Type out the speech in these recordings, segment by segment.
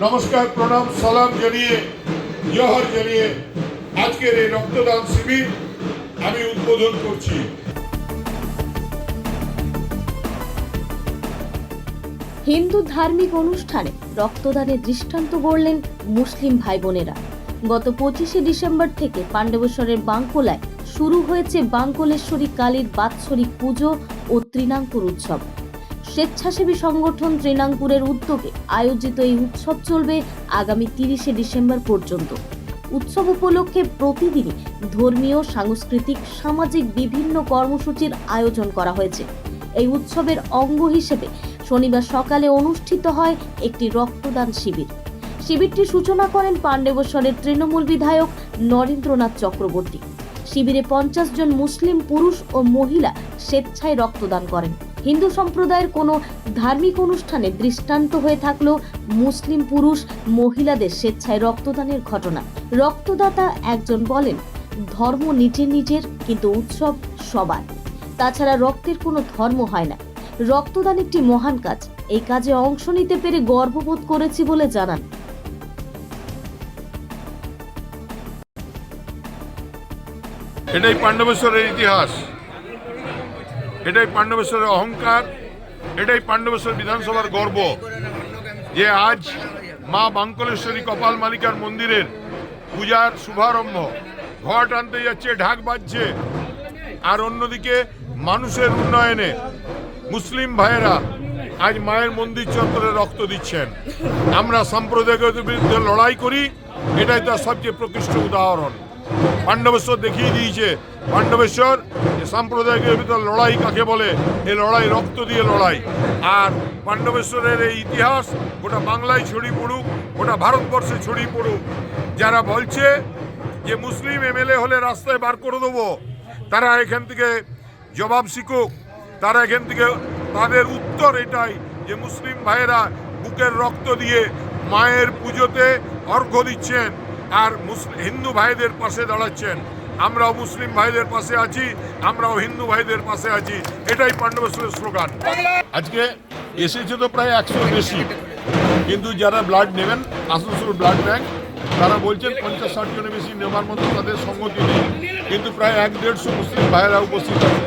নমস্কার, প্রণাম, সালাম জানিয়ে, জোহর জানিয়ে আজকের এই রক্তদান শিবির আমি উদ্বোধন করছি। হিন্দু ধার্মিক অনুষ্ঠানে রক্তদানের দৃষ্টান্ত গড়লেন মুসলিম ভাই বোনেরা। গত 25শে ডিসেম্বর থেকে পাণ্ডবেশ্বরের বাঙ্কোলায় শুরু হয়েছে বাঙ্কোলেশ্বরী কালীর বাৎসরিক পুজো ও তৃণাঙ্কুর উৎসব। স্বেচ্ছাসেবী সংগঠন তৃণাঙ্কুরের উদ্যোগে আয়োজিত এই উৎসব চলবে আগামী 30শে ডিসেম্বর পর্যন্ত। উৎসব উপলক্ষে প্রতিদিনই ধর্মীয়, সাংস্কৃতিক, সামাজিক বিভিন্ন কর্মসূচির আয়োজন করা হয়েছে। এই উৎসবের অঙ্গ হিসেবে শনিবার সকালে অনুষ্ঠিত হয় একটি রক্তদান শিবির। শিবিরটির সূচনা করেন পাণ্ডবেশ্বরের তৃণমূল বিধায়ক নরেন্দ্রনাথ চক্রবর্তী। শিবিরে 50 জন মুসলিম পুরুষ ও মহিলা স্বেচ্ছায় রক্তদান করেন। হিন্দু সম্প্রদায়ের কোনো ধার্মিক অনুষ্ঠানে দৃষ্টান্ত হয়ে থাকলো মুসলিম পুরুষ মহিলাদের স্বেচ্ছায় রক্তদানের ঘটনা। রক্তদাতা একজন বলেন, ধর্ম নিজের নিজের, কিন্তু উৎসব সবার। তাছাড়া রক্তের কোনো ধর্ম হয় না। রক্তদান একটি মহান কাজ। এই কাজে অংশ নিতে পেরে গর্ববোধ করেছি বলে জানান। এটাই পাণ্ডবেশ্বরের ইতিহাস, এটাই পাণ্ডবেশ্বরের অহংকার, এটাই পাণ্ডবেশ্বর বিধানসভার গর্ব যে আজ মা বাঙ্কোলেশ্বরী কপাল মালিকার মন্দিরের পূজার শুভারম্ভ। ঘট আনতে যাচ্ছে, ঢাক বাজছে, আর অন্যদিকে মানুষের উন্নয়নে মুসলিম ভাইয়েরা আজ মায়ের মন্দির চত্বরে রক্ত দিচ্ছেন। আমরা সাম্প্রদায়িকতার বিরুদ্ধে লড়াই করি, এটাই তার সবচেয়ে প্রকৃষ্ট উদাহরণ। পাণ্ডবেশ্বর দেখিয়ে দিয়েছে পাণ্ডবেশ্বর সাম্প্রদায়িকের ভিতর লড়াই কাকে বলে। এই লড়াই রক্ত দিয়ে লড়াই। আর পাণ্ডবেশ্বরের এই ইতিহাস গোটা বাংলায় ছড়িয়ে পড়ুক, গোটা ভারতবর্ষে ছড়িয়ে পড়ুক। যারা বলছে যে মুসলিম এমএলএ হলে রাস্তায় বার করে দেবো, তারা এখান থেকে জবাব শিখুক। তারা এখান থেকে তাদের উত্তর এটাই যে মুসলিম ভাইয়েরা বুকের রক্ত দিয়ে মায়ের পুজোতে অর্ঘ্য দিচ্ছেন আর হিন্দু ভাইদের পাশে দাঁড়াচ্ছেন। আমরাও মুসলিম ভাইদের পাশে আছি, আমরাও হিন্দু ভাইদের পাশে আছি, এটাই পাণ্ডবেশ্বরের স্লোগান। আজকে এসেছে তো প্রায় 100 বেশি, কিন্তু যারা ব্লাড নেবেন আসানসোল ব্লাড ব্যাংক, তারা বলছেন 50-60 জনের বেশি নেওয়ার মতো তাদের সংগতি নেই, কিন্তু প্রায় 150 মুসলিম ভাইয়েরা উপস্থিত আছে।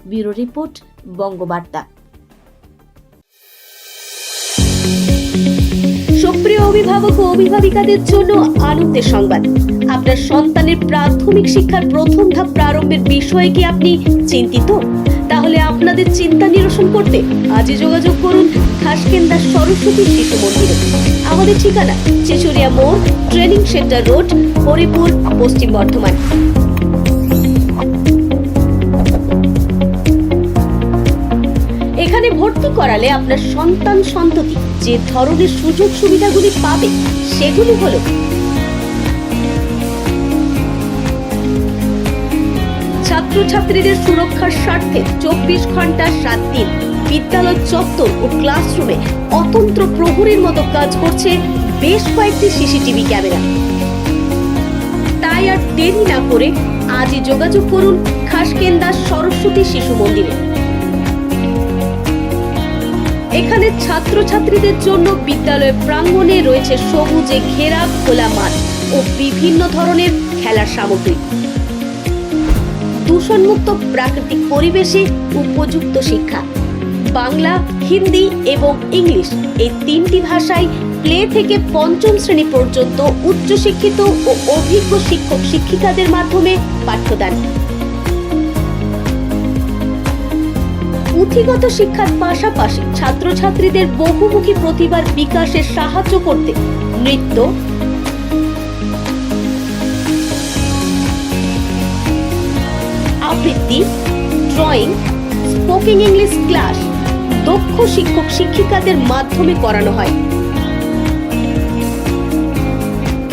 Bureau report, Bangabarta. সুপ্রিয় অভিভাবক ও অভিভাবিকাদের জন্য আনন্দের সংবাদ। আপনার সন্তানের প্রাথমিক শিক্ষার প্রথম ধাপ প্রারম্ভের বিষয়ে কি আপনি চিন্তিত? তাহলে আপনাদের চিন্তা নিরসন করতে আজই যোগাযোগ করুন খাসকেন্দা সরস্বতী শিশু মন্দিরে। আমাদের ঠিকানা চেচুরিয়া মোড়, ট্রেনিং সেন্টার রোড, হরিপুর, পশ্চিম বর্ধমান। এখানে ভর্তি করালে আপনার সন্তান সন্ততি যে ধরনের সুযোগ সুবিধাগুলি পাবে সেগুলি হলো: ছাত্রছাত্রীদের সুরক্ষার স্বার্থে 24 ঘন্টা 7 দিন বিদ্যালয় চত্বর ও ক্লাসরুমে অতন্ত্র প্রহরীর মতো কাজ করছে বেশ কয়েকটি সিসিটিভি ক্যামেরা। তাই আর দেরি না করে আজই যোগাযোগ করুন খাসকেন্দা সরস্বতী শিশু মন্দিরে। এখানে ছাত্রছাত্রীদের জন্য বিদ্যালয় প্রাঙ্গণে রয়েছে সবুজে ঘেরা খোলা মাঠ ও বিভিন্ন ধরনের খেলার সামগ্রী। দূষণমুক্ত প্রাকৃতিক পরিবেশে উপযুক্ত শিক্ষা। বাংলা, হিন্দি এবং ইংলিশ এই 3টি ভাষায় প্লে থেকে 5ম শ্রেণী পর্যন্ত উচ্চশিক্ষিত ও অভিজ্ঞ শিক্ষক শিক্ষিকাদের মাধ্যমে পাঠ্যদান। পুঁথিগত শিক্ষার পাশাপাশি ছাত্রছাত্রীদের বহুমুখী প্রতিভার বিকাশে সাহায্য করতে নৃত্য, আবৃত্তি, ড্রয়িং, স্পোকেন ইংলিশ ক্লাস দক্ষ শিক্ষক শিক্ষিকাদের মাধ্যমে করানো হয়।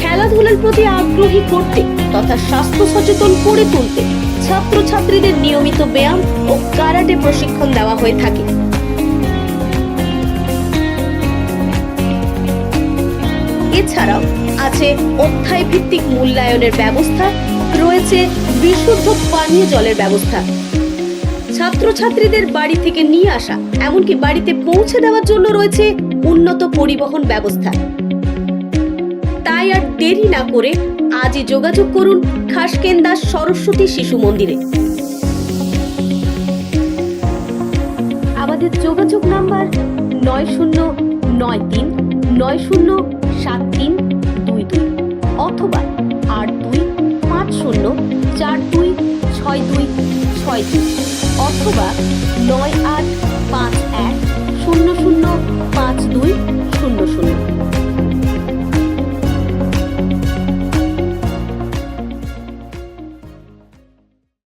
খেলাধুলার প্রতি আগ্রহী করতে তথা স্বাস্থ্য সচেতন করে তুলতে ছাত্রছাত্রীদের নিয়মিত ব্যায়াম ও কারাটে প্রশিক্ষণ দেওয়া হয়ে থাকে। এছাড়াও আছে অধ্যায় ভিত্তিক মূল্যায়নের ব্যবস্থা, রয়েছে বিশুদ্ধ পানীয় জলের ব্যবস্থা। ছাত্রছাত্রীদের বাড়ি থেকে নিয়ে আসা এমনকি বাড়িতে পৌঁছে দেওয়ার জন্য রয়েছে উন্নত পরিবহন ব্যবস্থা। তাই আর দেরি না করে আজই যোগাযোগ করুন খাসকেন্দা সরস্বতী শিশু মন্দিরে। আমাদের যোগাযোগ নাম্বার 9093907322 অথবা 8250426262 অথবা 98